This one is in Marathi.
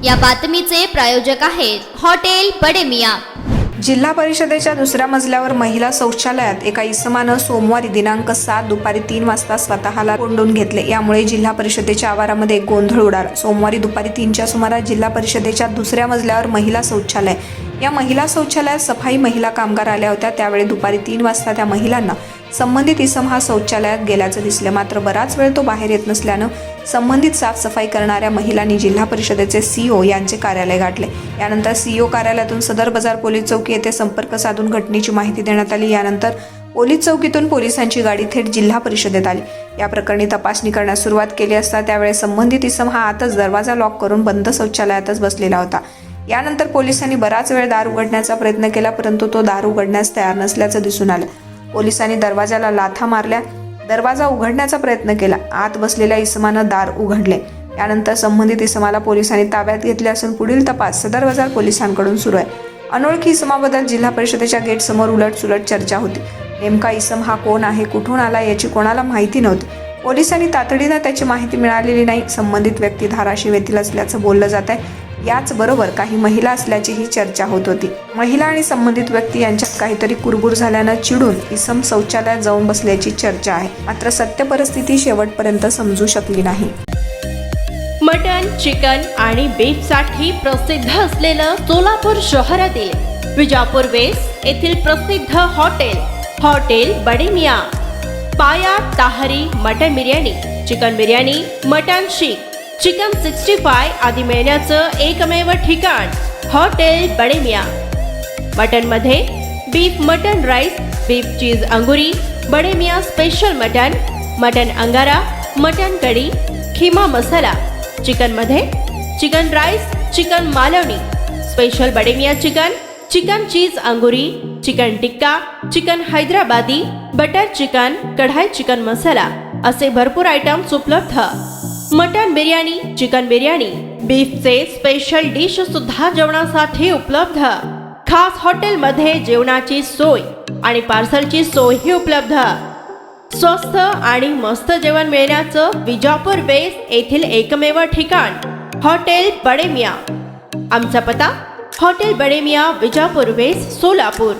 या बातमीचे प्रायोजक आहेत हॉटेल बडे मियां। जिल्हा परिषदेच्या दुसऱ्या मजल्यावर महिला शौचालयात एका इसमानं सोमवारी दिनांक 7 दुपारी 3 वाजता स्वतःला कोंडून घेतले। यामुळे जिल्हा परिषदेच्या आवारामध्ये एक गोंधळ उडाला। सोमवारी दुपारी 3च्या सुमारास जिल्हा परिषदेच्या दुसऱ्या मजल्यावर महिला शौचालय, या महिला शौचालयात सफाई महिला कामगार आल्या होत्या। त्यावेळी दुपारी 3 वाजता त्या महिलांना संबंधित इसम हा शौचालयात गेल्याचं दिसले। मात्र बराच वेळ तो बाहेर येत नसल्यानं संबंधित साफसफाई करणाऱ्या महिलांनी जिल्हा परिषदेचे सीओ यांचे कार्यालय गाठले। यानंतर सीओ कार्यालयातून सदर बाजार पोलीस चौकी येथे संपर्क साधून घटनेची माहिती देण्यात आली। यानंतर पोलीस चौकीतून पोलिसांची गाडी थेट जिल्हा परिषदेत आली। या प्रकरणी तपासणी करण्यास सुरुवात केली असता त्यावेळी संबंधित इसम हा आतच दरवाजा लॉक करून बंद शौचालयातच बसलेला होता। यानंतर पोलिसांनी बराच वेळ दार उघडण्याचा प्रयत्न केला, परंतु तो दार उघडण्यास तयार नसल्याचं दिसून आलं। पोलिसांनी दरवाजाला लाथा मारल्या, दरवाजा उघडण्याचा प्रयत्न केला। आत बसलेल्या इसमानं दार उघडले। यानंतर संबंधित इसमाला पोलिसांनी ताब्यात घेतले असून पुढील तपास सदर बाजार पोलिसांकडून सुरू आहे। अनोळखी इसमाबद्दल जिल्हा परिषदेच्या गेट समोर उलटसुलट चर्चा होती। नेमका इसम हा कोण आहे, कुठून आला याची कोणाला माहिती नव्हती। पोलिसांनी तातडीनं त्याची माहिती मिळालेली नाही। संबंधित व्यक्ती धाराशिव येथील असल्याचं बोललं जात आहे। याचबरोबर काही महिला असल्याचीही चर्चा होत होती। महिला आणि संबंधित व्यक्ती यांच्यात काहीतरी कुरबुर झाल्यानं चिडून इसम शौचालयात जाऊन बसल्याची चर्चा आहे। मात्र सत्य परिस्थिती शेवटपर्यंत समजू शकली नाही। मटन, चिकन आणि बीफ साठी प्रसिद्ध असलेलं सोलापूर शहरातील विजापूर वेस्ट येथील प्रसिद्ध hotel Bade Miyan. Paya tahari mutton biryani, chicken biryani, mutton seekh, chicken 65 आदी मिळण्याचं एकमेव ठिकाण हॉटेल बडे मियां। मटन मध्ये beef mutton rice, beef cheese अंगुरी, Bade Miyan special mutton, mutton अंगारा, मटन कढी, खिमा मसाला। चिकन मध्ये chicken rice, chicken Malvani, special Bade Miyan chicken, chicken cheese अंगुरी, chicken tikka, chicken Hyderabadi, butter chicken, kadhai chicken masala असे भरपूर आयटम्स उपलब्ध। मटन बिर्याणी, चिकन बिर्याणी, बीफचे स्पेशल डिश सुद्धा जेवणासाठी उपलब्ध। खास हॉटेलमध्ये जेवणाची सोय आणि पार्सलची सोयही उपलब्ध। स्वस्त आणि मस्त जेवण मिळण्याचं विजापूर वेस्ट येथील एकमेव ठिकाण हॉटेल बडे मियां। आमचा पत्ता हॉटेल बडे मियां, विजापूर वेस्ट, सोलापूर।